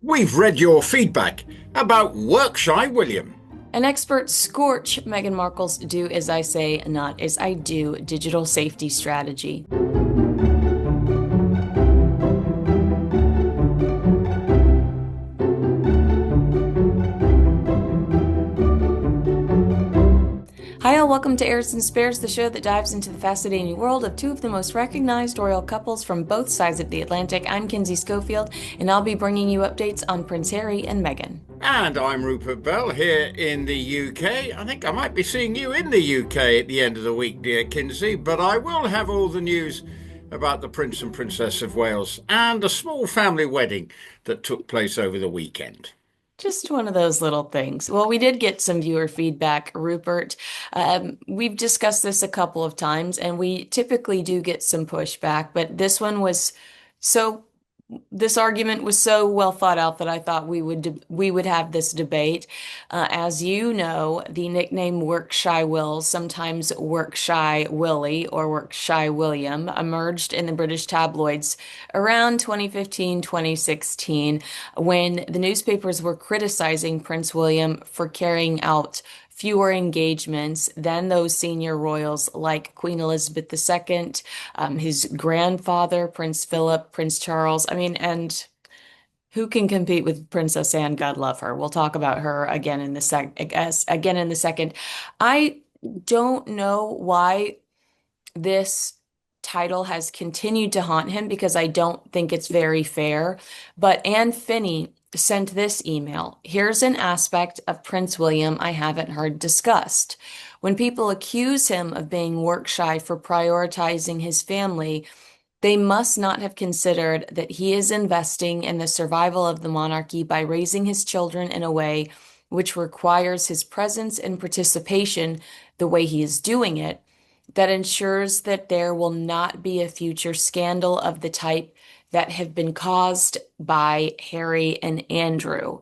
We've read your feedback about Workshy William. An expert scorch Meghan Markle's do as I say, not as I do digital safety strategy. Hi, all. Welcome to Heirs and Spares, the show that dives into the fascinating world of two of the most recognized royal couples from both sides of the Atlantic. I'm Kinsey Schofield, and I'll be bringing you updates on Prince Harry and Meghan. And I'm Rupert Bell here in the UK. I think I might be seeing you in the UK at the end of the week, dear Kinsey, but I will have all the news about the Prince and Princess of Wales and a small family wedding that took place over the weekend. Just one of those little things. Well, we did get some viewer feedback, Rupert. We've discussed this a couple of times, and we typically do get some pushback, but so this argument was so well thought out that I thought we would have this debate. As you know, the nickname Workshy Will, sometimes Workshy Willie or Workshy William, emerged in the British tabloids around 2015, 2016, when the newspapers were criticizing Prince William for carrying out fewer engagements than those senior royals like Queen Elizabeth II, his grandfather, Prince Philip, Prince Charles. I mean, and who can compete with Princess Anne? God love her. We'll talk about her again in the second. I don't know why this title has continued to haunt him because I don't think it's very fair. But Anne Finney sent this email. Here's an aspect of Prince William I haven't heard discussed. When people accuse him of being work shy for prioritizing his family, they must not have considered that he is investing in the survival of the monarchy by raising his children in a way which requires his presence and participation the way he is doing it, that ensures that there will not be a future scandal of the type that have been caused by Harry and Andrew.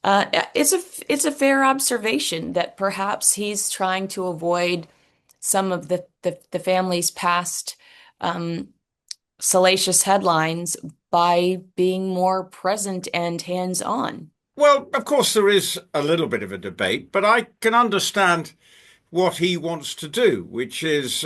It's a fair observation that perhaps he's trying to avoid some of the family's past salacious headlines by being more present and hands-on. Well, of course, there is a little bit of a debate, but I can understand what he wants to do, which is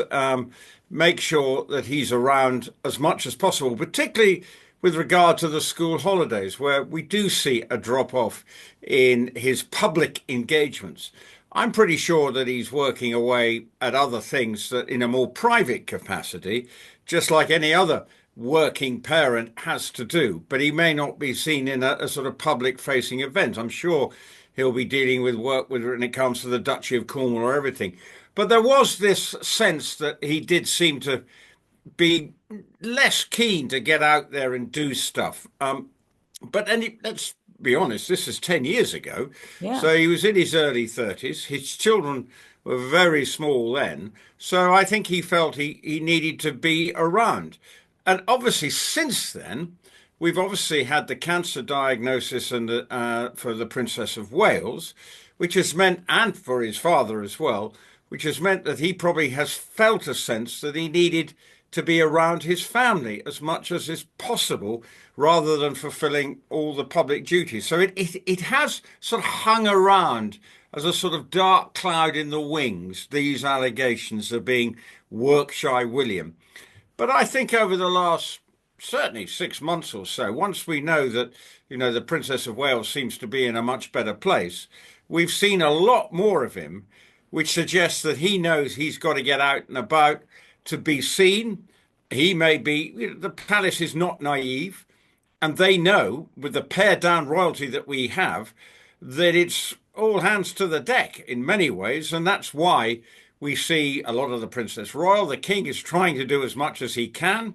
make sure that he's around as much as possible, particularly with regard to the school holidays, where we do see a drop off in his public engagements. I'm pretty sure that he's working away at other things that in a more private capacity, just like any other working parent has to do, but he may not be seen in a sort of public facing event. I'm sure he'll be dealing with work when it comes to the Duchy of Cornwall or everything. But there was this sense that he did seem to be less keen to get out there and do stuff. Let's be honest, this is 10 years ago. Yeah. So he was in his early 30s. His children were very small then. So I think he felt he needed to be around. And obviously, since then, we've obviously had the cancer diagnosis and for the Princess of Wales, which has meant, and for his father as well, which has meant that he probably has felt a sense that he needed to be around his family as much as is possible rather than fulfilling all the public duties. So it has sort of hung around as a sort of dark cloud in the wings, these allegations of being work shy William. But I think over the last certainly 6 months or so, once we know that, the Princess of Wales seems to be in a much better place, we've seen a lot more of him, which suggests that he knows he's got to get out and about to be seen. He may be, the palace is not naive, and they know with the pared down royalty that we have that it's all hands to the deck in many ways, and that's why we see a lot of the Princess Royal. The King is trying to do as much as he can.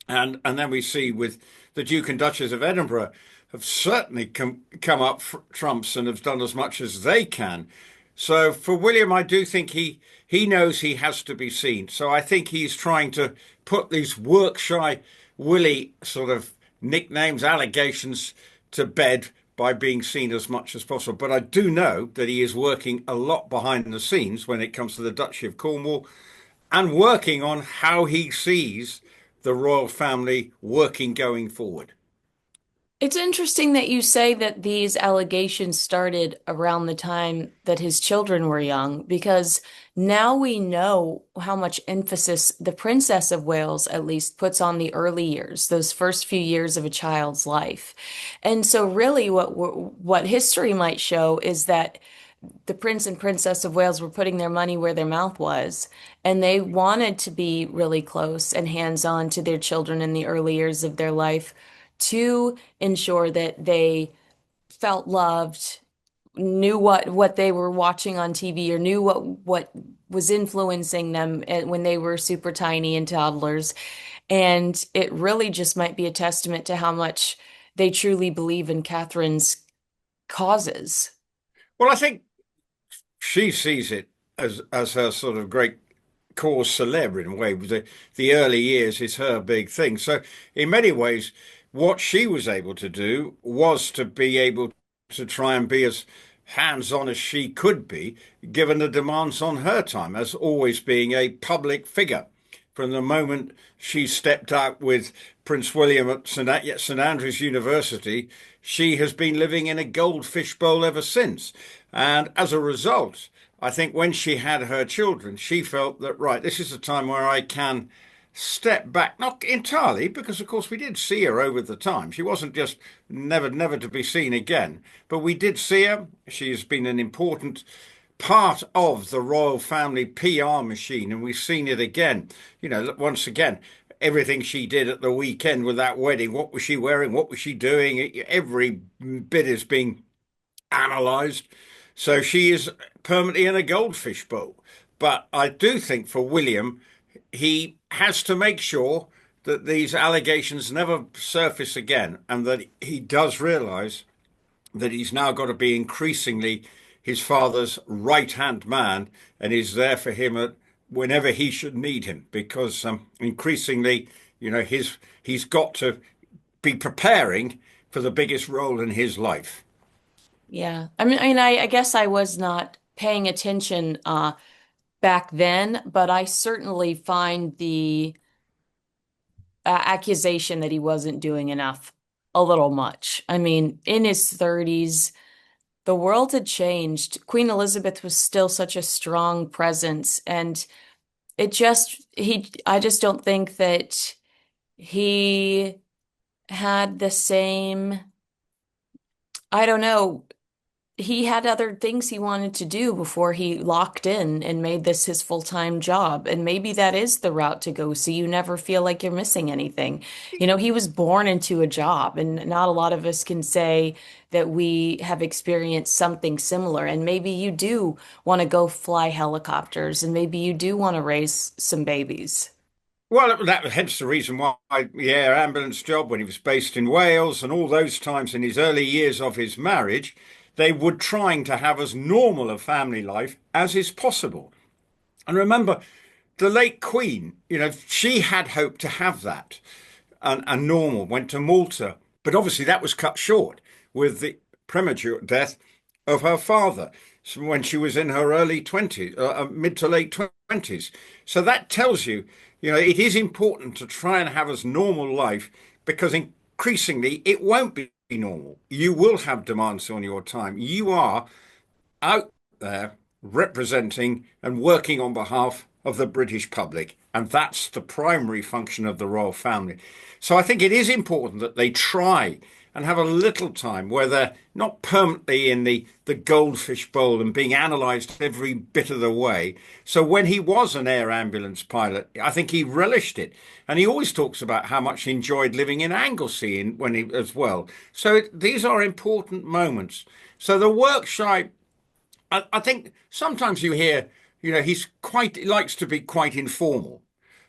And then we see with the Duke and Duchess of Edinburgh have certainly come up trumps and have done as much as they can. So for William, I do think he knows he has to be seen. So I think he's trying to put these work shy Willie sort of nicknames, allegations to bed by being seen as much as possible. But I do know that he is working a lot behind the scenes when it comes to the Duchy of Cornwall and working on how he sees the royal family working going forward. It's interesting that you say that these allegations started around the time that his children were young, because now we know how much emphasis the Princess of Wales, at least, puts on the early years, those first few years of a child's life. And so, really, what history might show is that the Prince and Princess of Wales were putting their money where their mouth was, and they wanted to be really close and hands-on to their children in the early years of their life to ensure that they felt loved, knew what they were watching on TV, or knew what was influencing them when they were super tiny and toddlers. And it really just might be a testament to how much they truly believe in Catherine's causes. Well, I think she sees it as her sort of great cause célèbre in a way. The early years is her big thing. So in many ways, what she was able to do was to be able to try and be as hands-on as she could be, given the demands on her time, as always being a public figure. From the moment she stepped out with Prince William at St Andrews University, she has been living in a goldfish bowl ever since. And as a result, I think when she had her children, she felt that, right, this is a time where I can step back, not entirely, because of course we did see her over the time. She wasn't just never to be seen again, but we did see her. She's been an important part of the royal family PR machine, and we've seen it again. You know, once again, everything she did at the weekend with that wedding, what was she wearing, what was she doing, every bit is being analysed. So she is permanently in a goldfish bowl. But I do think for William, he has to make sure that these allegations never surface again, and that he does realise that he's now got to be increasingly his father's right hand man, and is there for him whenever he should need him, because increasingly, he's got to be preparing for the biggest role in his life. Yeah. I guess I was not paying attention back then, but I certainly find the accusation that he wasn't doing enough a little much. I mean, in his 30s, the world had changed. Queen Elizabeth was still such a strong presence, and I just don't think that he had the same, I don't know, he had other things he wanted to do before he locked in and made this his full-time job. And maybe that is the route to go, so you never feel like you're missing anything. You know, he was born into a job, and not a lot of us can say that we have experienced something similar. And maybe you do want to go fly helicopters, and maybe you do want to raise some babies. Well, that hence the reason why the air ambulance job, when he was based in Wales, and all those times in his early years of his marriage, they were trying to have as normal a family life as is possible. And remember, the late Queen, she had hoped to have that and normal, went to Malta. But obviously that was cut short with the premature death of her father when she was in her early 20s, mid to late 20s. So that tells you, it is important to try and have as normal life, because increasingly it won't be normal. You will have demands on your time. You are out there representing and working on behalf of the British public. And that's the primary function of the royal family. So I think it is important that they try and have a little time where they're not permanently in the goldfish bowl and being analysed every bit of the way. So when he was an air ambulance pilot, I think he relished it. And he always talks about how much he enjoyed living in Anglesey when he as well. So these are important moments. So the work shy, I think sometimes you hear, he likes to be quite informal.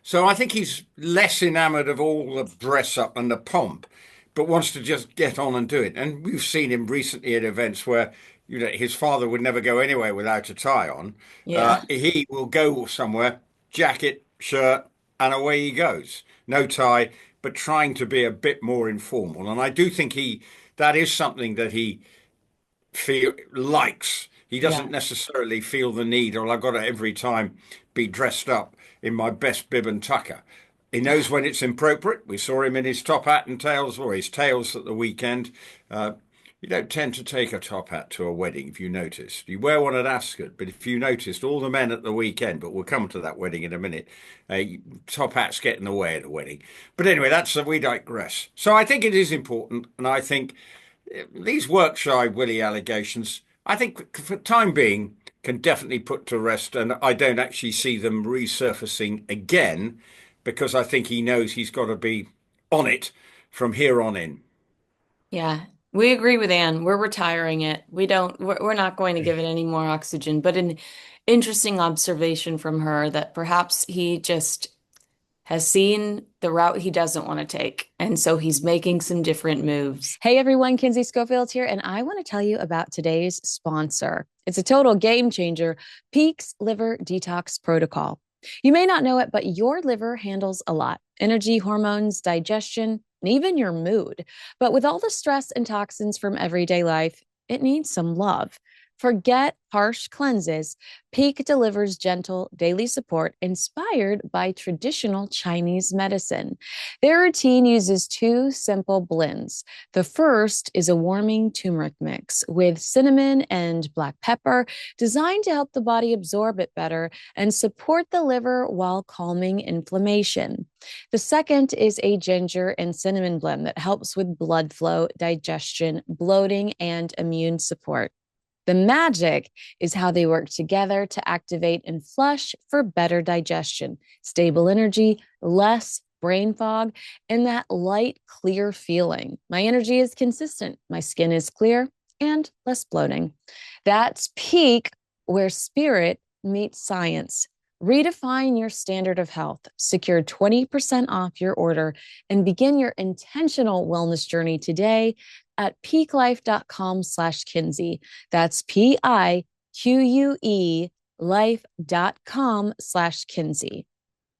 So I think he's less enamored of all the dress up and the pomp, but wants to just get on and do it. And we've seen him recently at events where, his father would never go anywhere without a tie on. Yeah. He will go somewhere, jacket, shirt, and away he goes. No tie, but trying to be a bit more informal. And I do think that is something that he likes. He Yeah. doesn't necessarily feel the need, or I've got to every time be dressed up in my best bib and tucker. He knows when it's appropriate. We saw him in his top hat and tails, or his tails at the weekend. Uh, you don't tend to take a top hat to a wedding, if you noticed. You wear one at Ascot, but if you noticed, all the men at the weekend, but we'll come to that wedding in a minute, uh, top hats get in the way at a wedding. But anyway, we digress. So I think it is important, and I think these Workshire Willie allegations, I think for the time being, can definitely put to rest, and I don't actually see them resurfacing again because I think he knows he's got to be on it from here on in. Yeah, we agree with Anne. We're retiring it. We're not going to give it any more oxygen, but an interesting observation from her that perhaps he just has seen the route he doesn't want to take. And so he's making some different moves. Hey everyone, Kinsey Schofield here, and I want to tell you about today's sponsor. It's a total game changer, Peak's Liver Detox Protocol. You may not know it, but your liver handles a lot: energy, hormones, digestion, and even your mood. But with all the stress and toxins from everyday life, it needs some love. Forget harsh cleanses. Peak delivers gentle daily support inspired by traditional Chinese medicine. Their routine uses two simple blends. The first is a warming turmeric mix with cinnamon and black pepper, designed to help the body absorb it better and support the liver while calming inflammation. The second is a ginger and cinnamon blend that helps with blood flow, digestion, bloating, and immune support. The magic is how they work together to activate and flush for better digestion, stable energy, less brain fog, and that light, clear feeling. My energy is consistent, my skin is clear, and less bloating. That's Peak, where spirit meets science. Redefine your standard of health, secure 20% off your order, and begin your intentional wellness journey today at peaklife.com/Kinsey. That's PIQUE life.com/Kinsey.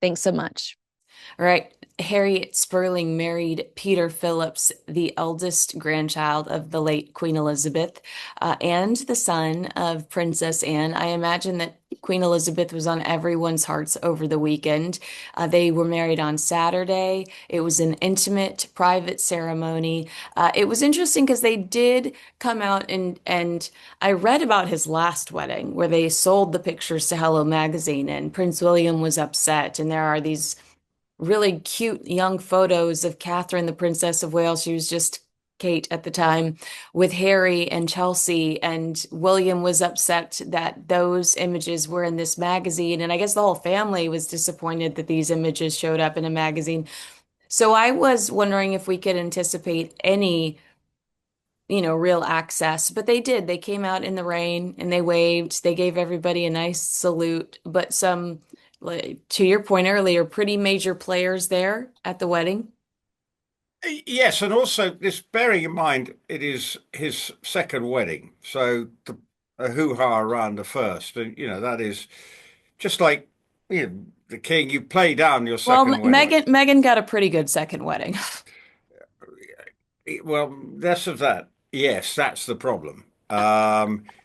Thanks so much. All right. Harriet Sperling married Peter Phillips, the eldest grandchild of the late Queen Elizabeth, and the son of Princess Anne. I imagine that Queen Elizabeth was on everyone's hearts over the weekend. They were married on Saturday. It was an intimate, private ceremony. It was interesting because they did come out and I read about his last wedding where they sold the pictures to Hello Magazine, and Prince William was upset. And there are these really cute young photos of Catherine, the Princess of Wales. She was just Kate at the time, with Harry and Chelsea. And William was upset that those images were in this magazine. And I guess the whole family was disappointed that these images showed up in a magazine. So I was wondering if we could anticipate any, real access, but they did. They came out in the rain and they waved. They gave everybody a nice salute, but some, like, to your point earlier, pretty major players there at the wedding. Yes, and also this bearing in mind it is his second wedding, so a hoo-ha around the first, and that is just like the king. You play down your Well, second wedding. Megan got a pretty good second wedding. Well, less of that. Yes, that's the problem.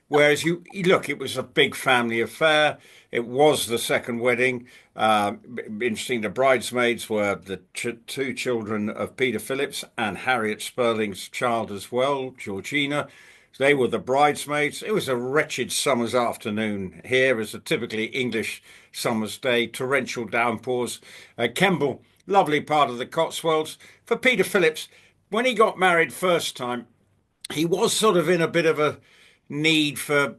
Whereas look, it was a big family affair. It was the second wedding. Interesting, the bridesmaids were the two children of Peter Phillips and Harriet Sperling's child as well, Georgina. They were the bridesmaids. It was a wretched summer's afternoon here, as a typically English summer's day, torrential downpours. Kemble, lovely part of the Cotswolds. For Peter Phillips, when he got married first time, he was sort of in a bit of a need for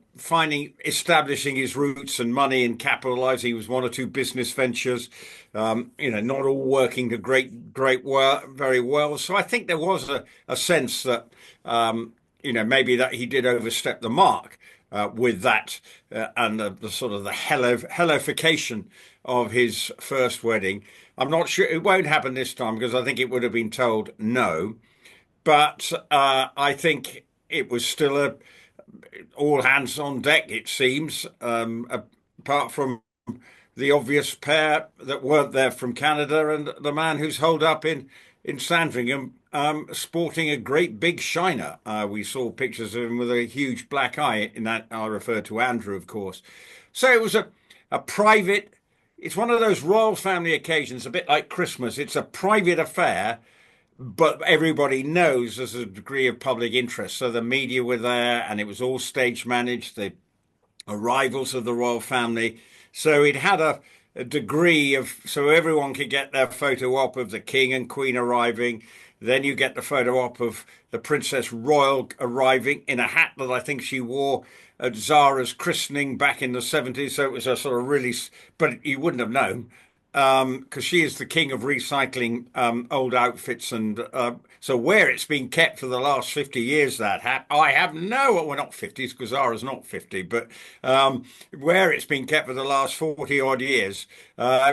establishing his roots and money and capitalizing. He was one or two business ventures, not all working to very well. So I think there was a sense that, maybe that he did overstep the mark with that and the sort of the hellification of his first wedding. I'm not sure it won't happen this time because I think it would have been told no. But I think it was still all hands on deck, it seems, apart from the obvious pair that weren't there from Canada and the man who's holed up in Sandringham sporting a great big shiner. We saw pictures of him with a huge black eye. In that, I refer to Andrew, of course. So it was a private it's one of those royal family occasions, a bit like Christmas. It's a private affair, but everybody knows there's a degree of public interest. So the media were there, and it was all stage managed. The arrivals of the royal family. So it had a degree of, so everyone could get their photo op of the king and queen arriving. Then you get the photo op of the Princess Royal arriving in a hat that I think she wore at Zara's christening back in the 70s. So it was a sort of really, but you wouldn't have known because she is the king of recycling old outfits. And so where it's been kept for the last 50 years, that hat, I have no, well, not 50s because Zara's not 50, but where it's been kept for the last 40 odd years,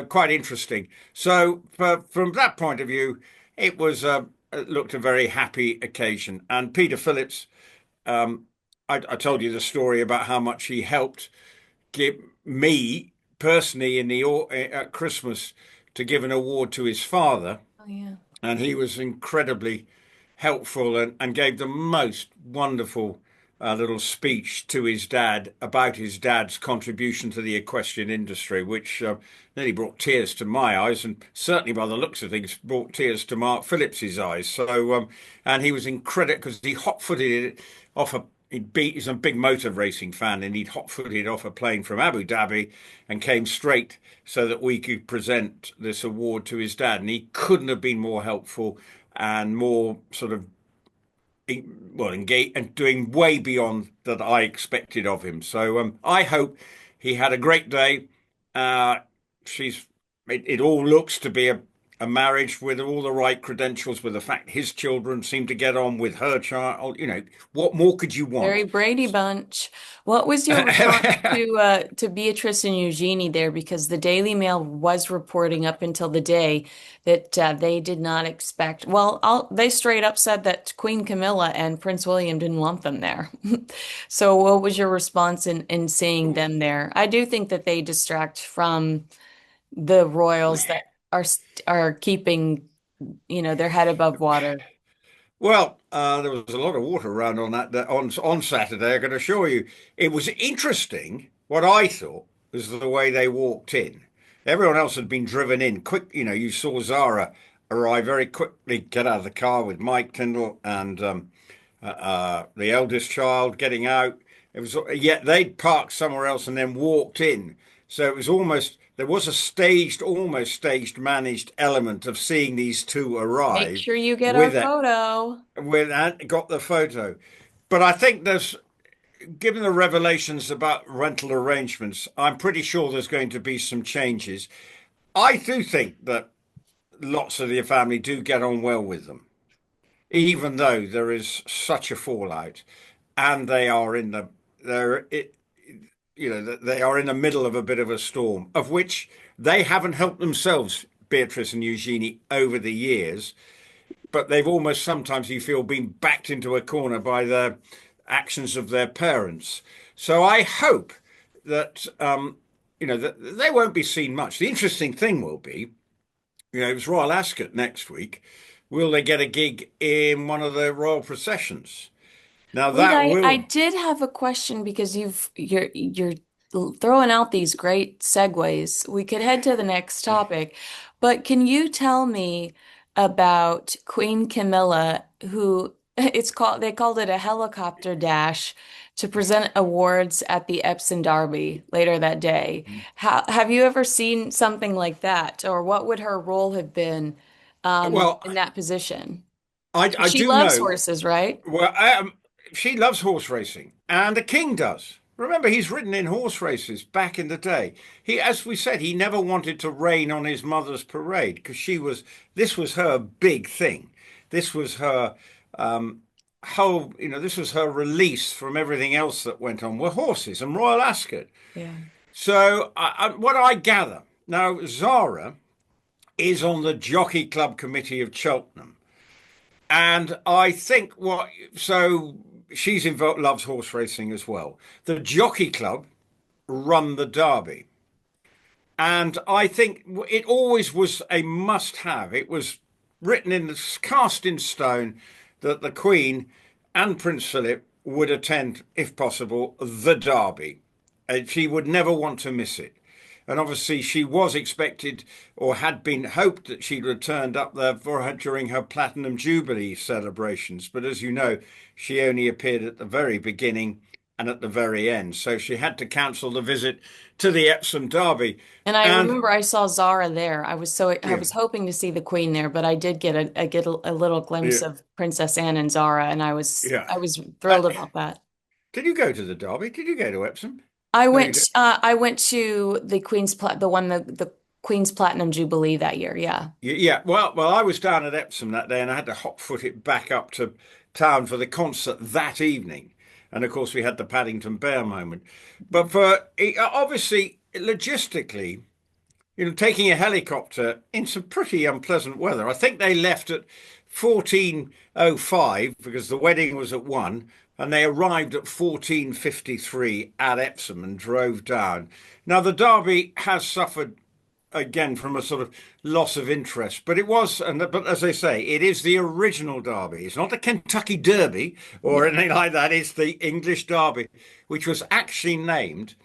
quite interesting. So from that point of view, it looked a very happy occasion. And Peter Phillips, I told you the story about how much he helped give me personally in the at Christmas to give an award to his father, Oh, yeah. and he was incredibly helpful and gave the most wonderful little speech to his dad about his dad's contribution to the equestrian industry, which nearly brought tears to my eyes, and certainly by the looks of things brought tears to Mark Phillips's eyes. So, and he was incredible because he hot-footed it off a he's a big motor racing fan, and he'd hot-footed off a plane from Abu Dhabi and came straight so that we could present this award to his dad. And he couldn't have been more helpful and more sort of well engaged and doing way beyond that I expected of him. So I hope he had a great day. Uh, she's it all looks to be a marriage with all the right credentials, with the fact his children seem to get on with her child. You know, what more could you want? Very Brady Bunch. What was your response to Beatrice and Eugenie there? Because the Daily Mail was reporting up until the day that they did not expect. Well, they straight up said that Queen Camilla and Prince William didn't want them there. So, what was your response in seeing them there? I do think that they distract from the royals that are keeping, their head above water. Well, there was a lot of water around on on Saturday. I can assure you, it was interesting. What I thought was the way they walked in. Everyone else had been driven in quick. You know, you saw Zara arrive very quickly, get out of the car with Mike Tindall and the eldest child getting out. It was yet they'd parked somewhere else and then walked in. So it was almost there was a almost staged, managed element of seeing these two Make arrive sure you get our with it photo. with and got the photo. But I think given the revelations about rental arrangements, I'm pretty sure there's going to be some changes. I do think that lots of the family do get on well with them, even though there is such a fallout, and they are in the middle of a bit of a storm, of which they haven't helped themselves, Beatrice and Eugenie, over the years. But they've almost sometimes, you feel, been backed into a corner by the actions of their parents. So I hope that that they won't be seen much. The interesting thing will be, it's Royal Ascot next week. Will they get a gig in one of the royal processions? Now Wait, that I will. did have a question because you're throwing out these great segues. We could head to the next topic, but can you tell me about Queen Camilla, who they called it a helicopter dash to present awards at the Epsom Derby later that day. Have you ever seen something like that, or what would her role have been Well, in that position? I She do loves know. horses, right? Well, she loves horse racing, and the king does. Remember, he's ridden in horse races back in the day. As we said, he never wanted to rain on his mother's parade because this was her big thing. This was her this was her release from everything else that went on were horses and Royal Ascot. Yeah. So, what I gather now, Zara is on the Jockey Club Committee of Cheltenham. And I think so she's involved, loves horse racing as well. The Jockey Club run the Derby. And I think it always was a must have. It was cast in stone that the Queen and Prince Philip would attend, if possible, the Derby. And she would never want to miss it. And obviously, she was expected or had been hoped that she'd returned up there for her during her Platinum Jubilee celebrations. But as you know, she only appeared at the very beginning and at the very end. So she had to cancel the visit to the Epsom Derby. And I And remember I saw Zara there. I yeah, was hoping to see the Queen there, but I did get a little glimpse yeah, of Princess Anne and Zara, and yeah. I was Uh, thrilled about that. did you go to the Derby? Did you go to Epsom? No, you did. I went to the the Queen's Platinum Jubilee that year. Yeah. Yeah. Well, I was down at Epsom that day, and I had to hot foot it back up to town for the concert that evening. And of course, we had the Paddington Bear moment. But obviously, logistically, taking a helicopter in some pretty unpleasant weather. I think they left at 14:05 because the wedding was at 1, and they arrived at 14:53 at Epsom and drove down. Now, the Derby has suffered again from a sort of loss of interest, but but as I say, it is the original Derby. It's not the Kentucky Derby or anything like that. It's the English Derby, which was actually named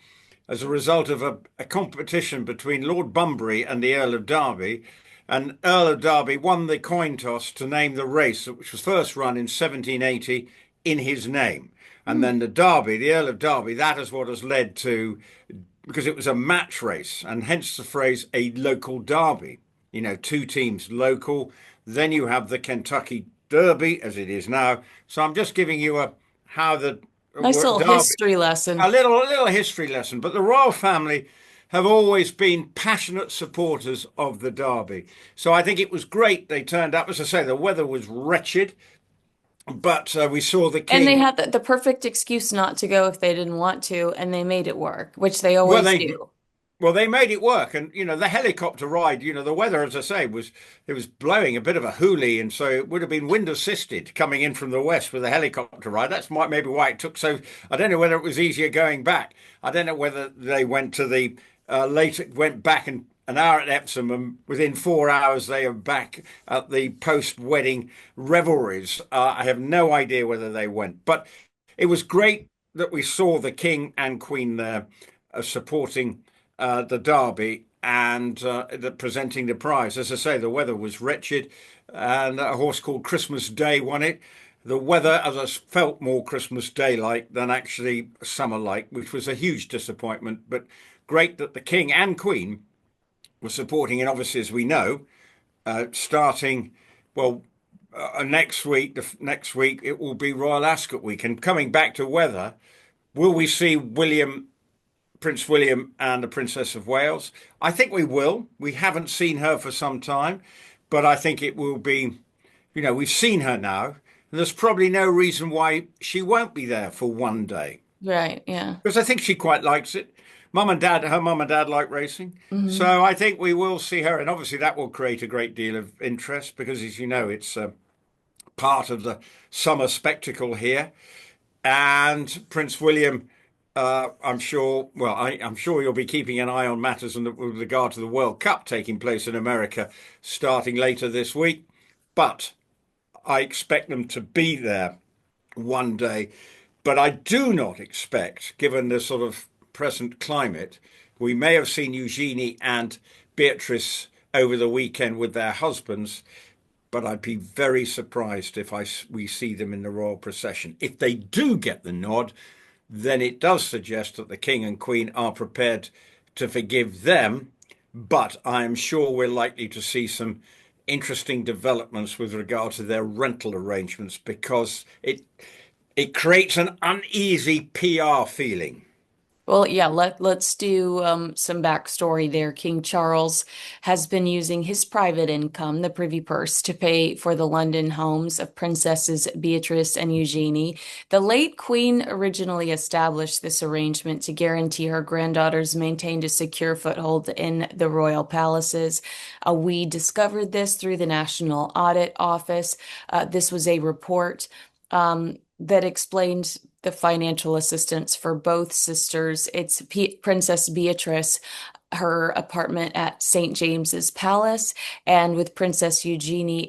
as a result of a competition between Lord Bunbury and the Earl of Derby. And Earl of Derby won the coin toss to name the race, which was first run in 1780 in his name. And then the Derby, the Earl of Derby, that is what has led to, because it was a match race, and hence the phrase a local derby. Two teams local. Then you have the Kentucky Derby, as it is now. So I'm just giving you how the Nice little Derby, history lesson. a little history lesson. But the royal family have always been passionate supporters of the Derby. So I think it was great they turned up. As I say, the weather was wretched, but we saw the And they king. had the perfect excuse not to go if they didn't want to, and they made it work, which they Well, always they do. Well, they made it work, and the helicopter ride. The weather, as I say, was blowing a bit of a hoolie, and so it would have been wind assisted coming in from the west with a helicopter ride. That's maybe why it took so. I don't know whether it was easier going back. I don't know whether they went to the later went back an hour at Epsom, and within 4 hours they are back at the post-wedding revelries. I have no idea whether they went, but it was great that we saw the King and Queen there supporting the Derby and presenting the prize. As I say, the weather was wretched, and a horse called Christmas Day won it. The weather, as I felt, more Christmas Day like than actually summer like, which was a huge disappointment. But great that the King and Queen were supporting, and obviously, as we know, starting well next week it will be Royal Ascot week. And coming back to weather, will we see Prince William and the Princess of Wales? I think we will. We haven't seen her for some time, but I think it will be, we've seen her now, and there's probably no reason why she won't be there for one day. Right, yeah. Because I think she quite likes it. Her mum and dad like racing. Hmm. So I think we will see her. And obviously that will create a great deal of interest because, as you know, it's part of the summer spectacle here. And Prince William, I'm sure, I'm sure you'll be keeping an eye on matters with regard to the World Cup taking place in America starting later this week. But I expect them to be there one day. But I do not expect, given the sort of present climate, we may have seen Eugenie and Beatrice over the weekend with their husbands, but I'd be very surprised if we see them in the royal procession. If they do get the nod, then it does suggest that the King and Queen are prepared to forgive them. But I am sure we're likely to see some interesting developments with regard to their rental arrangements because it creates an uneasy PR feeling. Well, yeah, let's do some backstory there. King Charles has been using his private income, the Privy Purse, to pay for the London homes of Princesses Beatrice and Eugenie. The late Queen originally established this arrangement to guarantee her granddaughters maintained a secure foothold in the royal palaces. We discovered this through the National Audit Office. This was a report that explained the financial assistance for both sisters. It's Princess Beatrice, her apartment at St. James's Palace, and with Princess Eugenie,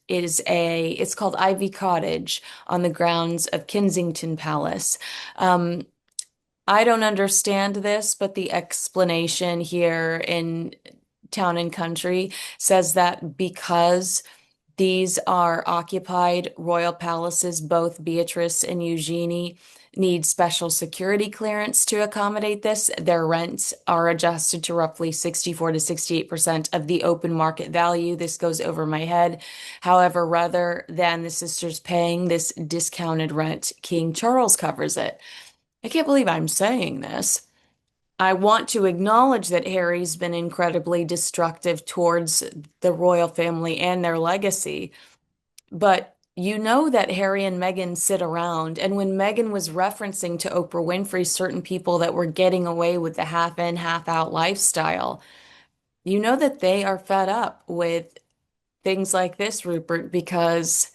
it's called Ivy Cottage on the grounds of Kensington Palace. I don't understand this, but the explanation here in Town and Country says that because these are occupied royal palaces, both Beatrice and Eugenie need special security clearance to accommodate this. Their rents are adjusted to roughly 64 to 68% of the open market value. This goes over my head. However, rather than the sisters paying this discounted rent, King Charles covers it. I can't believe I'm saying this. I want to acknowledge that Harry's been incredibly destructive towards the royal family and their legacy, but you know that Harry and Meghan sit around, and when Meghan was referencing to Oprah Winfrey certain people that were getting away with the half in, half out lifestyle, you know that they are fed up with things like this, Rupert, because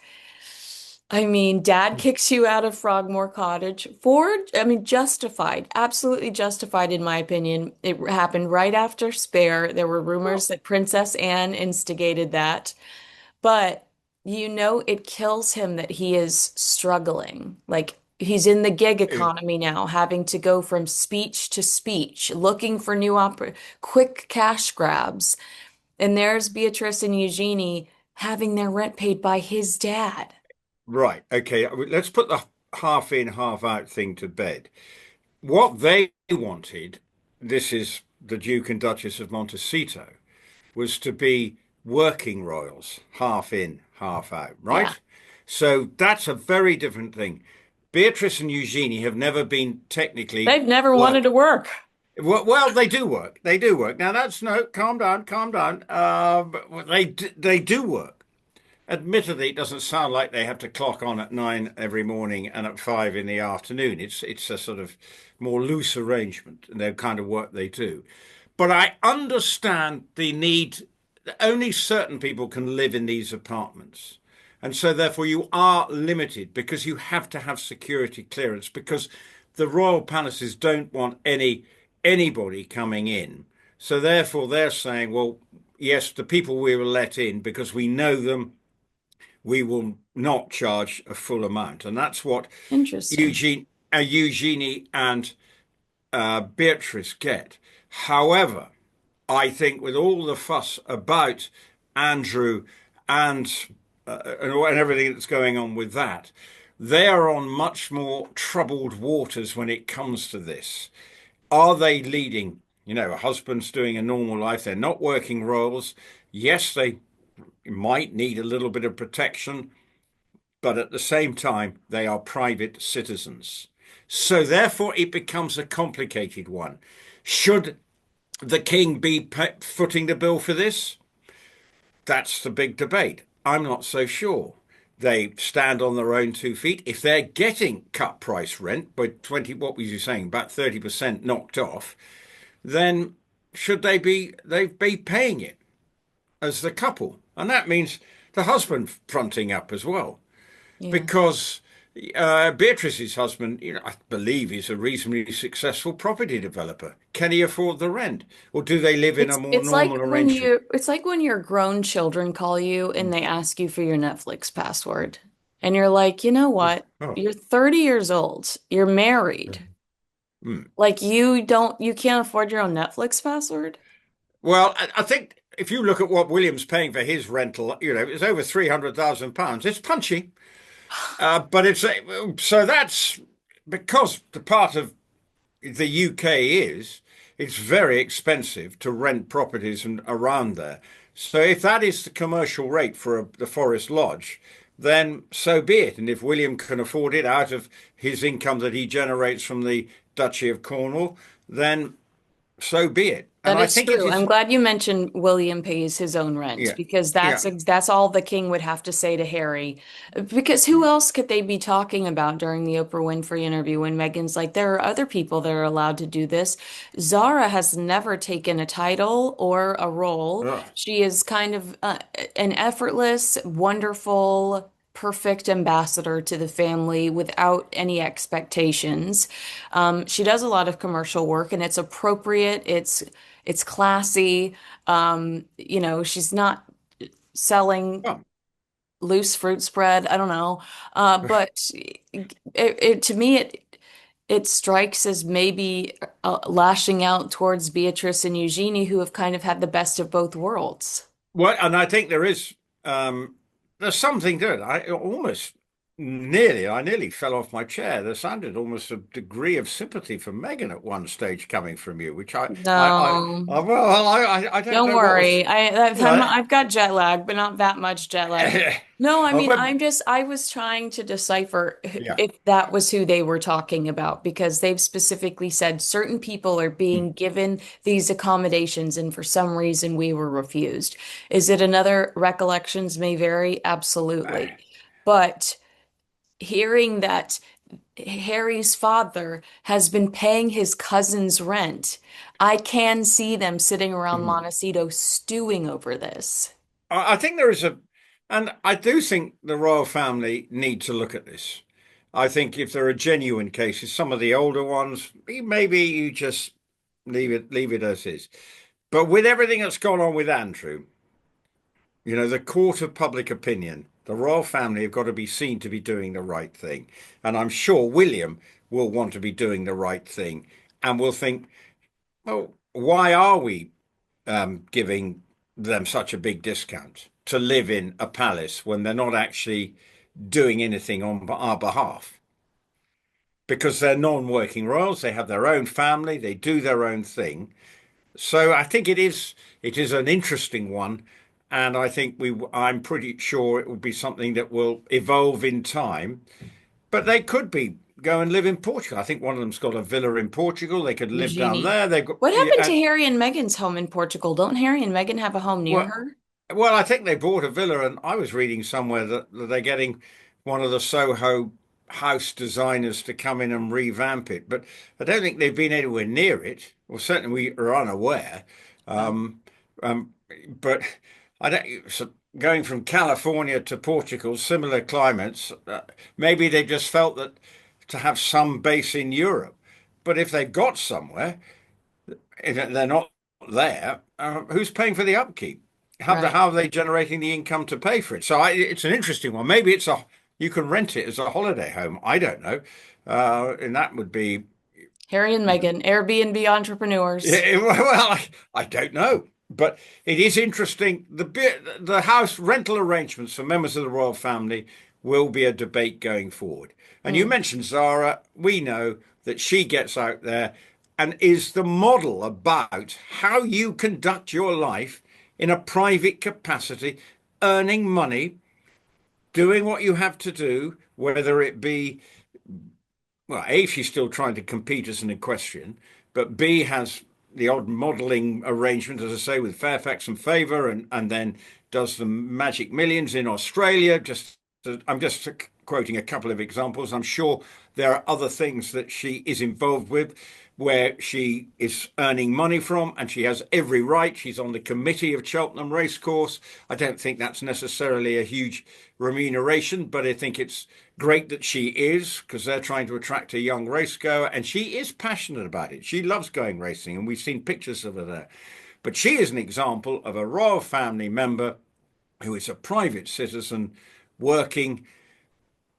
I mean, dad kicks you out of Frogmore Cottage for, I mean, justified, absolutely justified, in my opinion. It happened right after Spare. There were Well, rumors that Princess Anne instigated that, but you know, it kills him that he is struggling. Like, he's in the gig eh, economy now, having to go from speech to speech, looking for new quick cash grabs. And there's Beatrice and Eugenie having their rent paid by his dad. right. Okay. Let's put the half in, half out thing to bed. What they wanted, this is the Duke and Duchess of Montecito, was to be working royals, half in, half out, Yeah. right? So that's a very different thing. Beatrice and Eugenie have never been technically They've never wanted work. to work. Well, they do work. They do work. Now that's no, calm down, calm down. But they do work. Admittedly, it doesn't sound like they have to clock on at 9 every morning and at 5 in the afternoon. It's a sort of more loose arrangement, and the kind of work they do. But I understand the need. Only certain people can live in these apartments. And so therefore you are limited because you have to have security clearance because the royal palaces don't want anybody coming in. So therefore they're saying, well, yes, the people we will let in because we know them, we will not charge a full amount. And that's what Interesting. Eugenie and Beatrice get. However, I think with all the fuss about Andrew and and everything that's going on with that, they are on much more troubled waters when it comes to this. Are they leading? You know, a husband's doing a normal life. They're not working roles. Yes, they might need a little bit of protection, but at the same time, they are private citizens. So therefore, it becomes a complicated one. Should the king be footing the bill for this? That's the big debate. I'm not so sure. They stand on their own 2 feet. If they're getting cut price rent by 20, what was you saying, about 30% knocked off, then should they be paying it as the couple? And that means the husband fronting up as well Yeah. because Beatrice's husband, I believe, is a reasonably successful property developer. Can he afford the rent, or do they live in a more It's like normal when arrangement? your grown children call you and they ask you for your Netflix password. And you're like, you know what? Oh, You're 30 years old. You're married. hmm. Like you can't afford your own Netflix password? Well, I think if you look at what William's paying for his rental, it's over £300,000. It's punchy, but so that's because the part of the UK is it's very expensive to rent properties and around there. So if that is the commercial rate for the Forest Lodge, then so be it. And if William can afford it out of his income that he generates from the Duchy of Cornwall, then so be it. And That I is think it true. I'm is, glad you mentioned William pays his own rent yeah, because yeah. that's all the king would have to say to Harry. Because who else could they be talking about during the Oprah Winfrey interview when Meghan's like, there are other people that are allowed to do this. Zara has never taken a title or a role. Ugh. She is kind of an effortless, wonderful, perfect ambassador to the family without any expectations. She does a lot of commercial work and it's appropriate. It's classy. You know, she's not selling Well, loose fruit spread. I don't know. But to me, it strikes as maybe lashing out towards Beatrice and Eugenie, who have kind of had the best of both worlds. Well, and I think um, there's something to it. I nearly fell off my chair. There sounded almost a degree of sympathy for Meghan at one stage coming from you, which No. I don't Don't know what worry. was. I've got jet lag, but not that much jet lag. No, I Oh, mean, but I was trying to decipher yeah. if that was who they were talking about because they've specifically said certain people are being given these accommodations and for some reason we were refused. Is it another recollections may vary? Absolutely. But hearing that Harry's father has been paying his cousin's rent. I can see them sitting around Mhm. Montecito stewing over this. I think there is and I do think the royal family need to look at this. I think if there are genuine cases, some of the older ones, maybe you just leave it as is. But with everything that's gone on with Andrew, the court of public opinion, the royal family have got to be seen to be doing the right thing. And I'm sure William will want to be doing the right thing and will think, well, why are we giving them such a big discount to live in a palace when they're not actually doing anything on our behalf? Because they're non-working royals, they have their own family, they do their own thing. So I think it is an interesting one, and I think I'm pretty sure it will be something that will evolve in time. But they could be go and live in Portugal. I think one of them's got a villa in Portugal. They could live down Eugenie. there. They've got What yeah, happened to Harry and Meghan's home in Portugal? Don't Harry and Meghan have a home near well, her? well, I think they bought a villa, and I was reading somewhere that they're getting one of the Soho house designers to come in and revamp it. But I don't think they've been anywhere near it. Well, certainly we are unaware. Oh, Um, um, but I don't. So going from California to Portugal, similar climates, maybe they just felt that to have some base in Europe. But if they've got somewhere, if they're not there, who's paying for the upkeep? right. How are they generating the income to pay for it? So it's an interesting one. Maybe you can rent it as a holiday home. I don't know, and that would be Harry and Meghan, Airbnb entrepreneurs. yeah, well, I don't know, but it is interesting. The house rental arrangements for members of the royal family will be a debate going forward. And you Mm. mentioned Zara. We know that she gets out there and is the model about how you conduct your life in a private capacity, earning money, doing what you have to do, whether it be well, A, she's still trying to compete as an equestrian, but B has the odd modelling arrangement, as I say, with Fairfax and Favour, and then does the Magic Millions in Australia. I'm just quoting a couple of examples. I'm sure there are other things that she is involved with where she is earning money from, and she has every right. She's on the committee of Cheltenham Racecourse. I don't think that's necessarily a huge remuneration, but I think it's great that she is because they're trying to attract a young racegoer, and she is passionate about it. She loves going racing, and we've seen pictures of her there. But she is an example of a royal family member who is a private citizen working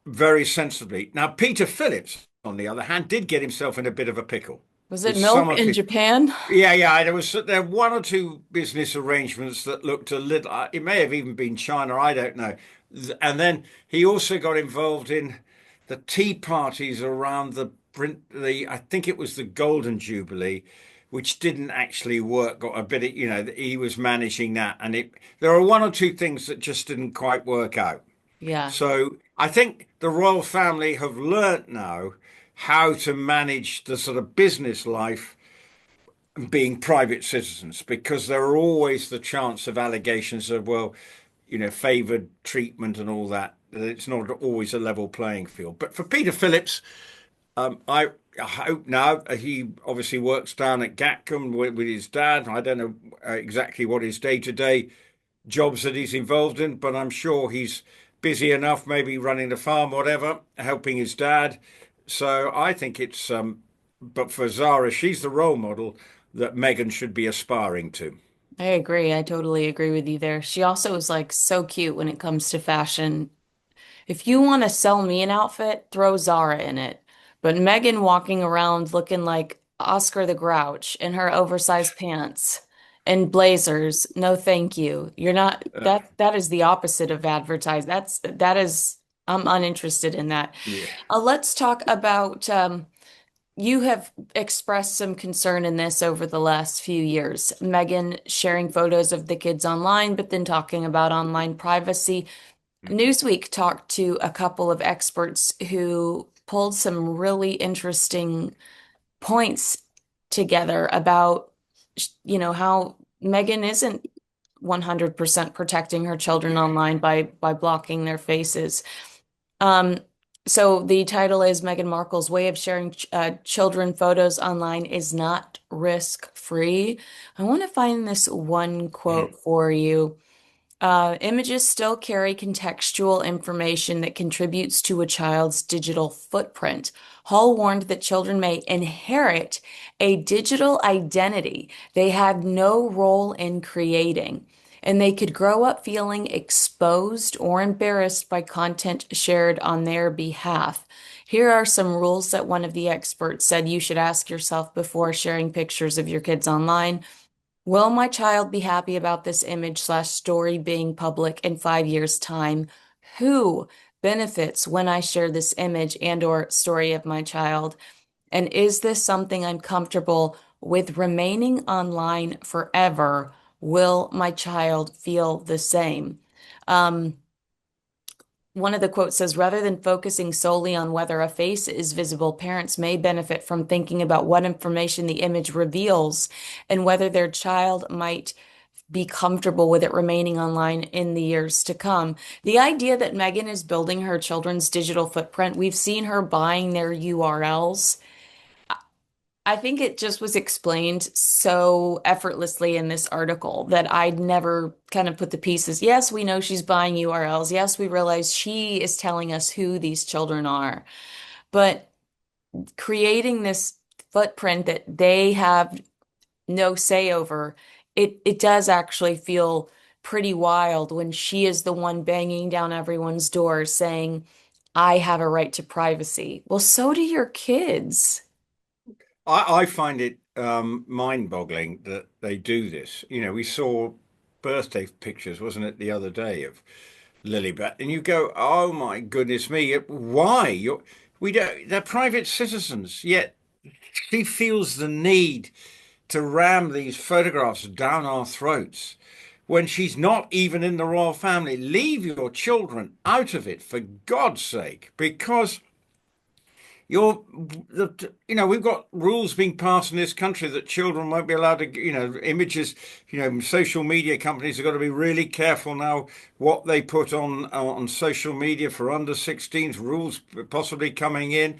very sensibly. Now, Peter Phillips, on the other hand, did get himself in a bit of a pickle Was it with some milk of in his. Japan? Yeah. There were one or two business arrangements that looked a little. It may have even been China. I don't know. And then he also got involved in the tea parties around the I think it was the Golden Jubilee, which didn't actually work. Got a bit of he was managing that, and there are one or two things that just didn't quite work out. Yeah, So I think the royal family have learnt now how to manage the sort of business life being private citizens because there are always the chance of allegations of, well, favoured treatment and all that. It's not always a level playing field. But for Peter Phillips, I hope now he obviously works down at Gatcombe with his dad. I don't know exactly what his day-to-day jobs that he's involved in, but I'm sure he's busy enough, maybe running the farm, whatever, helping his dad. So I think but for Zara, she's the role model that Meghan should be aspiring to. I agree. I totally agree with you there. She also is like so cute when it comes to fashion. If you want to sell me an outfit, throw Zara in it. But Megan walking around looking like Oscar the Grouch in her oversized pants and blazers. No, thank you. You're not Uh, that is the opposite of advertise. That is I'm uninterested in that. yeah. Let's talk about you have expressed some concern in this over the last few years. Megan sharing photos of the kids online, but then talking about online privacy. Newsweek talked to a couple of experts who pulled some really interesting points together about, how Megan isn't 100% protecting her children online by blocking their faces. Um, so the title is Meghan Markle's way of sharing children photos online is not risk-free. I want to find this one quote for you. Images still carry contextual information that contributes to a child's digital footprint. Hall warned that children may inherit a digital identity they have no role in creating, and they could grow up feeling exposed or embarrassed by content shared on their behalf. Here are some rules that one of the experts said you should ask yourself before sharing pictures of your kids online. Will my child be happy about this image/story being public in 5 years' time? Who benefits when I share this image and or story of my child? And is this something I'm comfortable with remaining online forever? Will my child feel the same? Um, One of the quotes says, rather than focusing solely on whether a face is visible, parents may benefit from thinking about what information the image reveals and whether their child might be comfortable with it remaining online in the years to come. The idea that Megan is building her children's digital footprint, we've seen her buying their URLs. I think it just was explained so effortlessly in this article that I'd never kind of put the pieces. Yes, we know she's buying URLs. Yes, we realize she is telling us who these children are. But creating this footprint that they have no say over, it does actually feel pretty wild when she is the one banging down everyone's door saying, I have a right to privacy. Well, so do your kids. I find it mind-boggling that they do this. We saw birthday pictures, wasn't it, the other day of Lilibet, and you go, "Oh my goodness me, why? We don't. They're private citizens, yet she feels the need to ram these photographs down our throats when she's not even in the royal family. Leave your children out of it, for God's sake, because." We've got rules being passed in this country that children won't be allowed to, images, social media companies have got to be really careful now what they put on social media for under 16s, rules possibly coming in.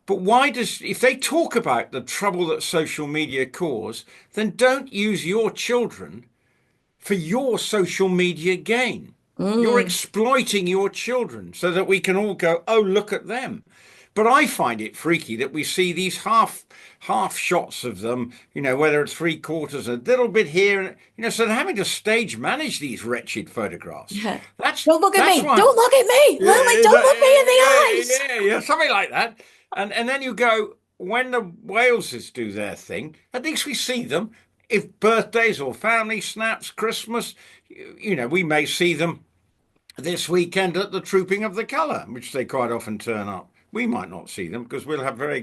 But if they talk about the trouble that social media cause, then don't use your children for your social media gain. You're Mm. exploiting your children so that we can all go, oh, look at them. But I find it freaky that we see these half shots of them, whether it's three quarters, a little bit here, so they're having to stage manage these wretched photographs. Yeah. That's Don't look at that's me. why, Don't look at me. yeah, Lily, don't look me in the eyes. yeah, something like that. And then you go, when the Waleses do their thing, at least we see them. If birthdays or family snaps, Christmas, we may see them this weekend at the Trooping of the Colour, which they quite often turn up. We might not see them because we'll have very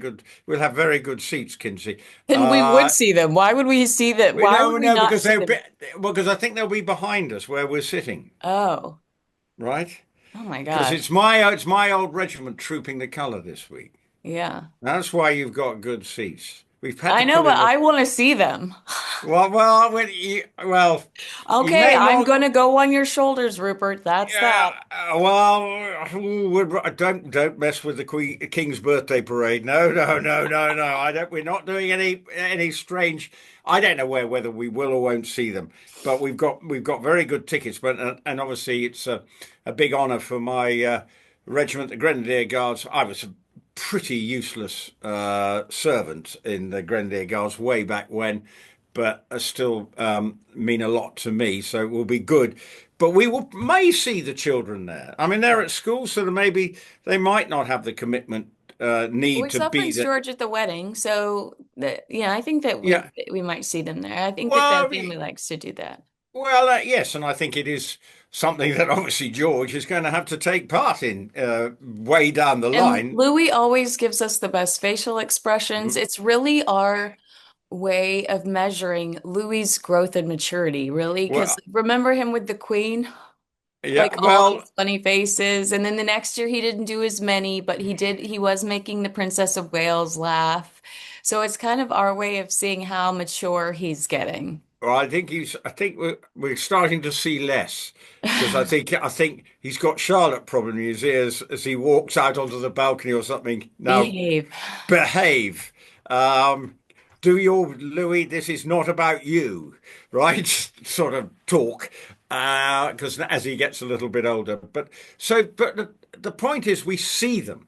good seats, Kinsey. And we would see them. Why would we see that? We Why no, would we no, not because see they're them? because I think they'll be behind us where we're sitting, Oh, right? oh my Because gosh. it's my old regiment trooping the colour this week. Yeah. That's why you've got good seats. We've had I to know, put but in a I want to see them. you Okay, may I'm well. gonna go on your shoulders, Rupert. That's Yeah, that. don't mess with the King's birthday parade. No, no, no, no, no. I don't. We're not doing any strange. I don't know whether we will or won't see them, but we've got very good tickets. But and obviously it's a big honour for my regiment, the Grenadier Guards. I was a pretty useless servant in the Grenadier Guards way back when, but still mean a lot to me. So it will be good. But may see the children there. I mean, they're at school, so they might not have the commitment We need to saw be Prince that. George at the wedding, so yeah, I think that Yeah. we might see them there. I think that Well, that family likes to do that. well, yes, and I think it is something that obviously George is going to have to take part in way down the And line. Louis always gives us the best facial expressions. Mhm. It's really our way of measuring Louis's growth and maturity, really, because Well, remember him with the Queen? yeah, Like all well, those funny faces. And then the next year he didn't do as many, but he was making the Princess of Wales laugh. So it's kind of our way of seeing how mature he's getting. I think we're starting to see less because I think he's got Charlotte problem in his ears as he walks out onto the balcony or something. Now, Behave. behave. Um, do your Louis, this is not about you, right? Sort of talk. Because as he gets a little bit older. But the point is we see them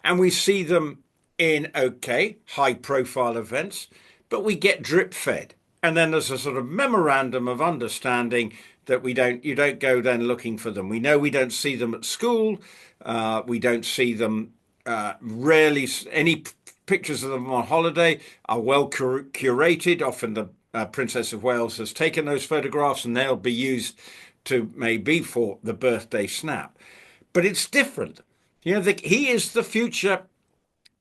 and we see them in okay, high profile events, but we get drip fed. And then there's a sort of memorandum of understanding that you don't go then looking for them. We know we don't see them at school. We don't see them rarely. Any pictures of them on holiday are well curated. Often the Princess of Wales has taken those photographs and they'll be used to maybe for the birthday snap. But it's different. He is the future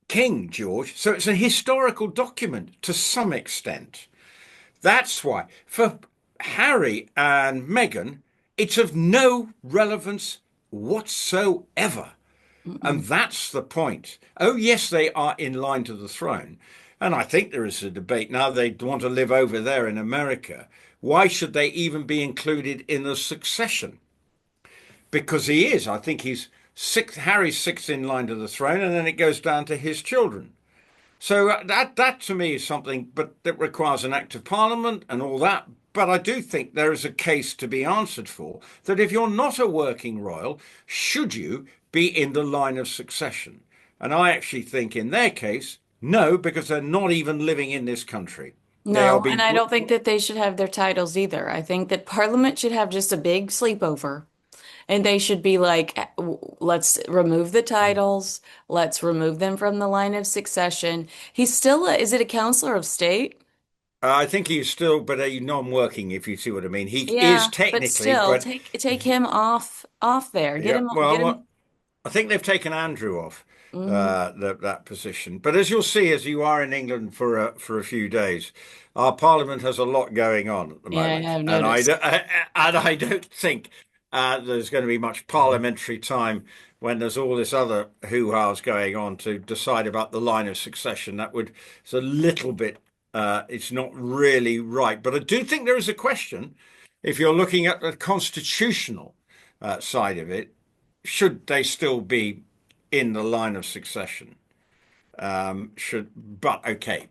King George, so it's a historical document to some extent. That's why for Harry and Meghan, it's of no relevance whatsoever. And Mm-mm. that's the point. Oh, yes, they are in line to the throne. And I think there is a debate now. They want to live over there in America. Why should they even be included in the succession? Because he is. I think he's sixth. Harry's sixth in line to the throne, and then it goes down to his children. So that to me is something, but that requires an act of parliament and all that. But I do think there is a case to be answered for that if you're not a working royal, should you be in the line of succession? And I actually think in their case, no, because they're not even living in this country. They are No, and being. I don't think that they should have their titles either. I think that Parliament should have just a big sleepover. And they should be like, let's remove the titles. Let's remove them from the line of succession. He's still is it a counselor of state? I think he's still, but a non-working, if you see what I mean. He is Yeah, but technically, still but take him off there. yeah. Get Well, him. I think they've taken Andrew off Mhm. that position. But as you'll see, as you are in England for a few days, our Parliament has a lot going on at the Yeah, moment, I've and noticed. I don't think there's going to be much parliamentary time when there's all this other hoo-ha's going on to decide about the line of succession. It's a little bit. It's not really right, but I do think there is a question if you're looking at the constitutional side of it, should they still be in the line of succession? But okay,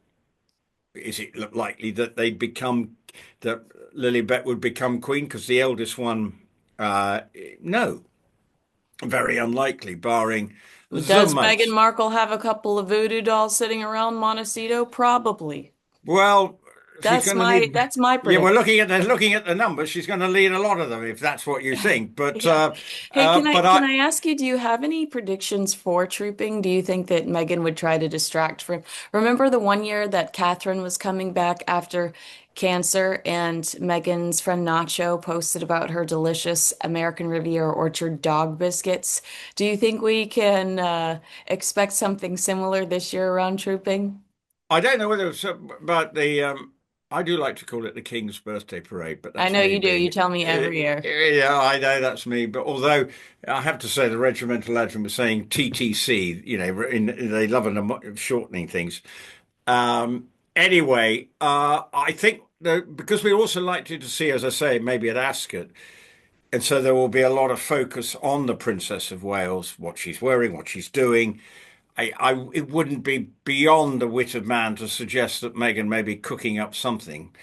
is it look likely that that Lilibet would become queen because the eldest one? No, very unlikely, barring the Does Meghan most. Markle have a couple of voodoo dolls sitting around Montecito? Probably. Well, she's going to need. That's my Yeah, we're prediction. looking at the numbers. She's going to lead a lot of them if that's what you think. Yeah. Hey, But can I I ask you, do you have any predictions for trooping? Do you think that Megan would try to distract from? Remember the one year that Catherine was coming back after cancer and Megan's friend Nacho posted about her delicious American Riviera Orchard dog biscuits? Do you think we can expect something similar this year around trooping? I don't know whether it's about the. I do like to call it the King's birthday parade, but I that's know me you do. You being. tell me every year. Yeah, I know that's me. But although I have to say, the regimental adjutant was saying TTC. They love shortening things. Anyway, I think that because we also like to see, as I say, maybe at Ascot, and so there will be a lot of focus on the Princess of Wales, what she's wearing, what she's doing. It wouldn't be beyond the wit of man to suggest that Meghan may be cooking up something,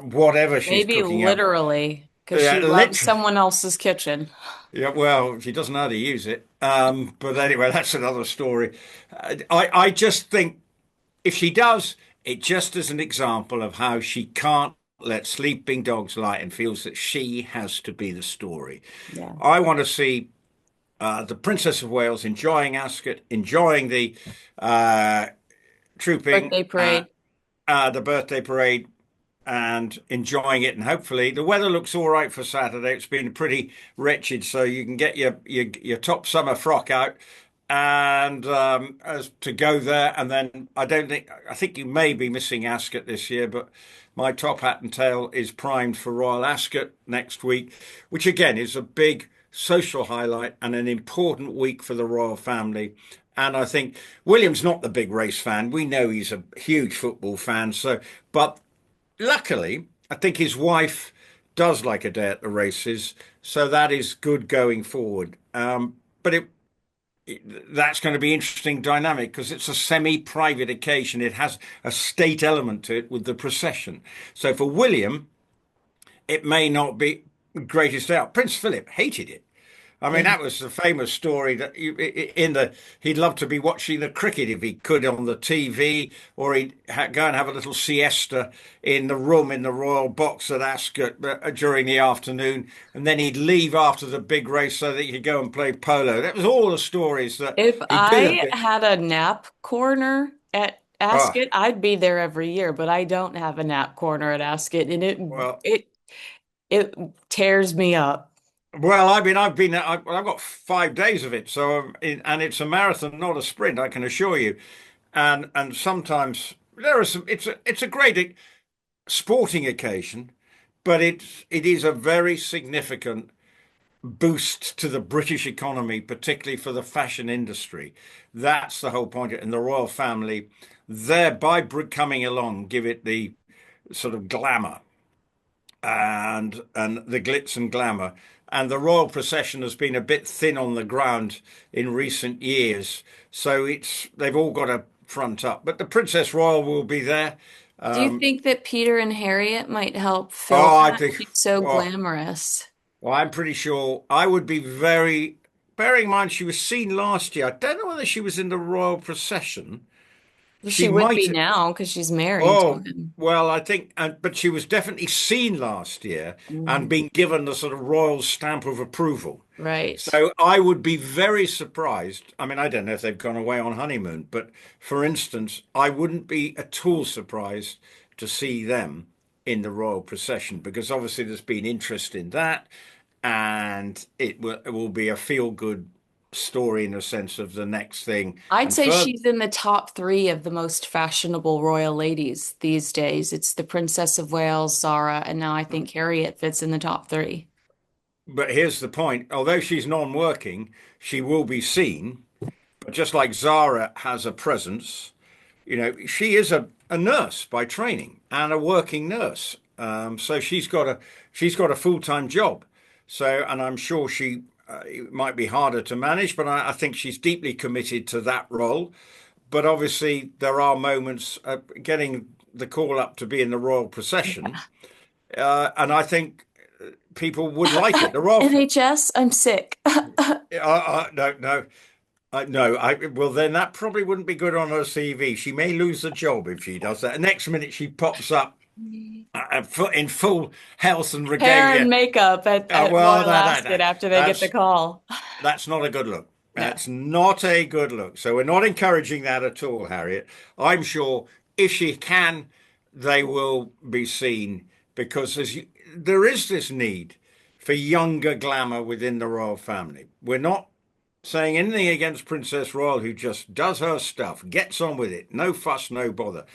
whatever she's Maybe cooking up. literally, because Yeah, she loves literally. someone else's kitchen. Yeah, well, she doesn't know how to use it. But anyway, that's another story. I just think if she does, it just as an example of how she can't let sleeping dogs lie and feels that she has to be the story. Yeah. I want to see the Princess of Wales enjoying Ascot, enjoying uh, trooping, Birthday parade. the birthday parade, and enjoying it. And hopefully the weather looks all right for Saturday. It's been pretty wretched, so you can get your top summer frock out and as to go there. And then I think you may be missing Ascot this year, but my top hat and tail is primed for Royal Ascot next week, which again is a big social highlight and an important week for the royal family. And I think William's not the big race fan. We know he's a huge football fan. So, but luckily, I think his wife does like a day at the races, so that is good going forward. But that's going to be interesting dynamic because it's a semi-private occasion. It has a state element to it with the procession. So for William, it may not be greatest out. Prince Philip hated it. I mean, Yeah. that was the famous story that he'd love to be watching the cricket if he could on the TV, or he'd go and have a little siesta in the room in the royal box at Ascot during the afternoon, and then he'd leave after the big race so that he could go and play polo. That was all the stories that If he'd been a I bit. had a nap corner at Ah, Ascot, I'd be there every year, but I don't have a nap corner at Ascot, and well, it tears me up. well, I've got 5 days of it, so and it's a marathon, not a sprint, I can assure you. And sometimes there are some. It's a great sporting occasion, but it is a very significant boost to the British economy, particularly for the fashion industry. That's the whole point. And the royal family, thereby coming along, give it the sort of glamour and the glitz and glamour. And the royal procession has been a bit thin on the ground in recent years, so they've all got to front up. But the Princess Royal will be there. Do you Um, think that Peter and Harriet might help fill oh, I that? think. She's so Well, glamorous. Well, I'm pretty sure I would be very, bearing in mind she was seen last year. I don't know whether she was in the royal procession. Well, She she would might. be now because she's married to Oh, him. well, I think, but she was definitely seen last year and Mhm. being given the sort of royal stamp of approval. Right. So I would be very surprised. I mean, I don't know if they've gone away on honeymoon, but for instance, I wouldn't be at all surprised to see them in the royal procession because obviously there's been interest in that, and it will be a feel-good story in the sense of the next thing. I'd And say further, she's in the top three of the most fashionable royal ladies these days. It's the Princess of Wales, Zara, and now I think Harriet fits in the top three. but here's the point: although she's non-working, she will be seen. But just like Zara has a presence, she is a nurse by training and a working nurse. So she's got a full-time job. So, and I'm sure it might be harder to manage, but I think she's deeply committed to that role. But obviously, there are moments getting the call up to be in the royal procession, and I think people would like it. The royal, NHS, I'm sick. no, no. No, well then that probably wouldn't be good on her CV. She may lose the job if she does that. The next minute she pops up in full health and Hair and regalia. makeup at Well, Royal no, no, Ascot no. after they get the That's call. that's not a good look. No. That's not a good look. So we're not encouraging that at all, Harriet. I'm sure if she can, they will be seen because there is this need for younger glamour within the royal family. We're not saying anything against Princess Royal, who just does her stuff, gets on with it, no fuss, no bother.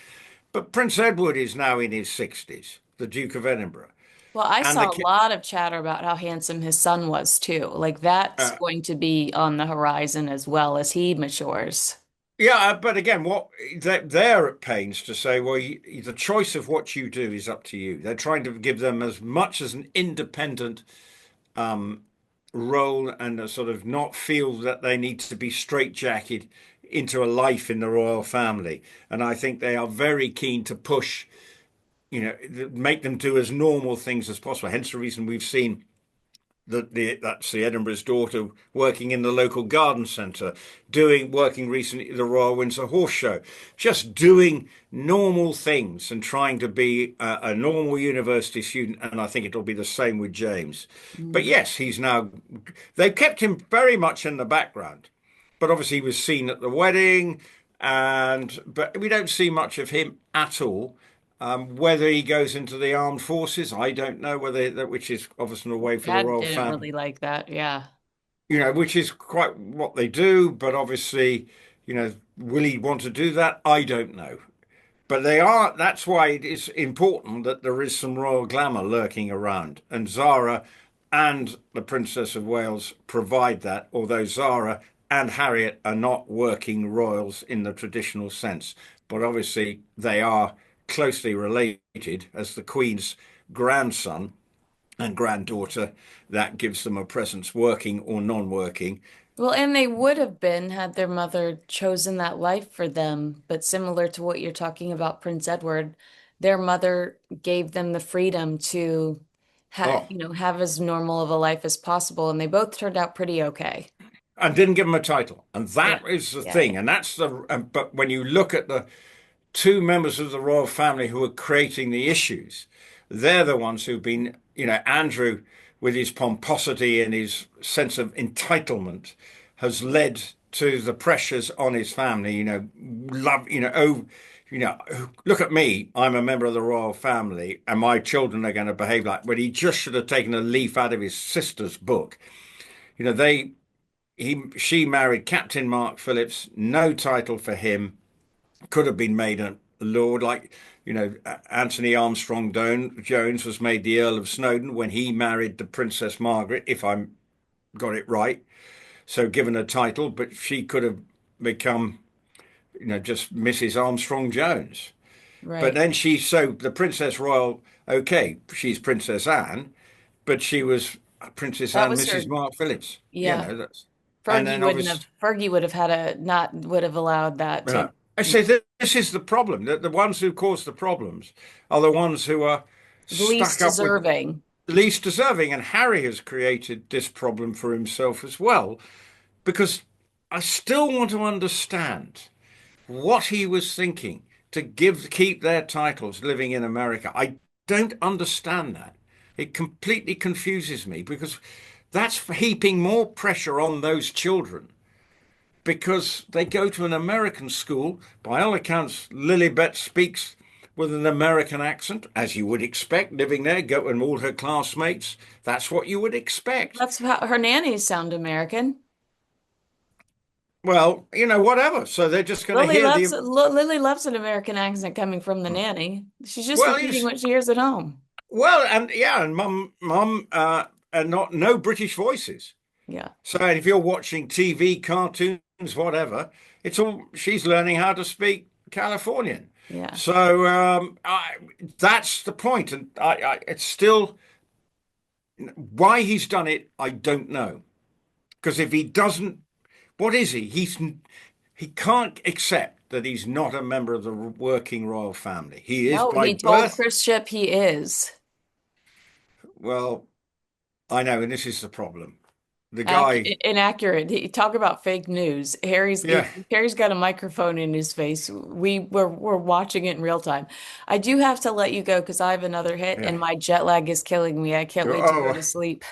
But Prince Edward is now in his 60s, the Duke of Edinburgh. Well, I And saw a lot of chatter about how handsome his son was too. Like that's uh, going to be on the horizon as well as he matures. yeah, but again, they're at pains to say, well, the choice of what you do is up to you. They're trying to give them as much as an independent um, role and a sort of not feel that they need to be straitjacketed into a life in the royal family. And I think they are very keen to push, make them do as normal things as possible. Hence the reason we've seen that's the Edinburgh's daughter working in the local garden centre, working recently at the Royal Windsor Horse Show, just doing normal things and trying to be a normal university student. And I think it'll be the same with James. But Mm. yes, they've kept him very much in the background. But obviously, he was seen at the wedding, but we don't see much of him at all. Whether he goes into the armed forces, I don't know. Which is obviously a way for the Dad royal didn't family, really like that. Yeah. which is quite what they do. But obviously, will he want to do that? I don't know. But they are. That's why it is important that there is some royal glamour lurking around, and Zara and the Princess of Wales provide that. Although Zara and Harriet are not working royals in the traditional sense, but obviously they are closely related as the Queen's grandson and granddaughter. That gives them a presence, working or non-working. Well, and they would have been had their mother chosen that life for them. But similar to what you're talking about, Prince Edward, their mother gave them the freedom to Oh, have as normal of a life as possible, and they both turned out pretty okay. and didn't give him a title, and Yeah. that is the Yeah, thing, yeah. and that's the. But when you look at the two members of the royal family who are creating the issues, they're the ones who've been, Andrew, with his pomposity and his sense of entitlement, has led to the pressures on his family. Love, oh, look at me. I'm a member of the royal family, and my children are going to behave like. But he just should have taken a leaf out of his sister's book. You know, they she married Captain Mark Phillips, no title for him, could have been made a lord, like Anthony Armstrong Jones was made the Earl of Snowdon when he married the Princess Margaret, if I got it right. So given a title, but she could have become just Mrs. Armstrong Jones. But Right. then so the Princess Royal, okay, she's Princess Anne, but she was Princess That Anne, was Mrs. her. Mark Phillips. Yeah. That's and Fergie then wouldn't have obviously. Fergie would have had a not would have allowed that to. Yeah. I say this is the problem. The ones who cause the problems are the ones who are Least stuck up with deserving. least deserving. And Harry has created this problem for himself as well, because I still want to understand what he was thinking to keep their titles living in America. I don't understand that. It completely confuses me because that's heaping more pressure on those children because they go to an American school. By all accounts, Lilibet speaks with an American accent, as you would expect, living there, go and all her classmates. That's what you would expect. That's how her nannies sound American. Well, whatever. So they're just going to hear the. Lily loves an American accent coming from the nanny. She's just Well, repeating what she hears at home. and yeah, and mum, and not no British voices. Yeah. So if you're watching TV, cartoons, whatever, it's all she's learning how to speak Californian. Yeah. So that's the point, and it's still why he's done it. I don't know because if he doesn't, what is he? He can't accept that he's not a member of the working royal family. He is No, by he told birth. Chris Ship he is. Well, I know, and this is the problem. The guy, Inaccurate. Talk about fake news. yeah, Harry's got a microphone in his face. We're watching it in real time. I do have to let you go because I have another hit yeah. and my jet lag is killing me. I can't wait to go Oh, to sleep.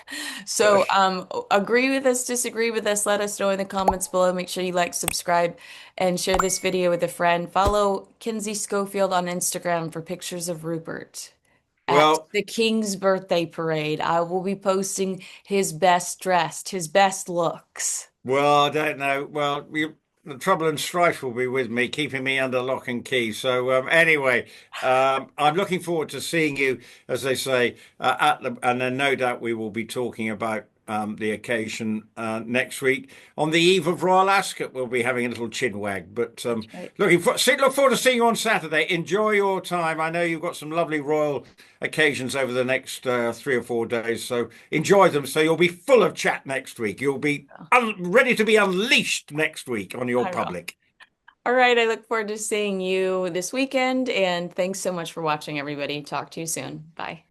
So agree with us, disagree with us, let us know in the comments below. Make sure you like, subscribe, and share this video with a friend. Follow Kinsey Schofield on Instagram for pictures of Rupert at well, the King's birthday parade. I will be posting his best dressed, his best looks. Well, I don't know. Well, the trouble and strife will be with me, keeping me under lock and key. So anyway, I'm looking forward to seeing you, as they say, and then no doubt we will be talking about the occasion next week on the eve of Royal Ascot. We'll be having a little chin wag, but That's right. look forward to seeing you on Saturday. Enjoy your time. I know you've got some lovely royal occasions over the next 3 or 4 days, so enjoy them. So you'll be full of chat next week. You'll be ready to be unleashed next week on your I will. public. All right. I look forward to seeing you this weekend. And thanks so much for watching, everybody. Talk to you soon. Bye.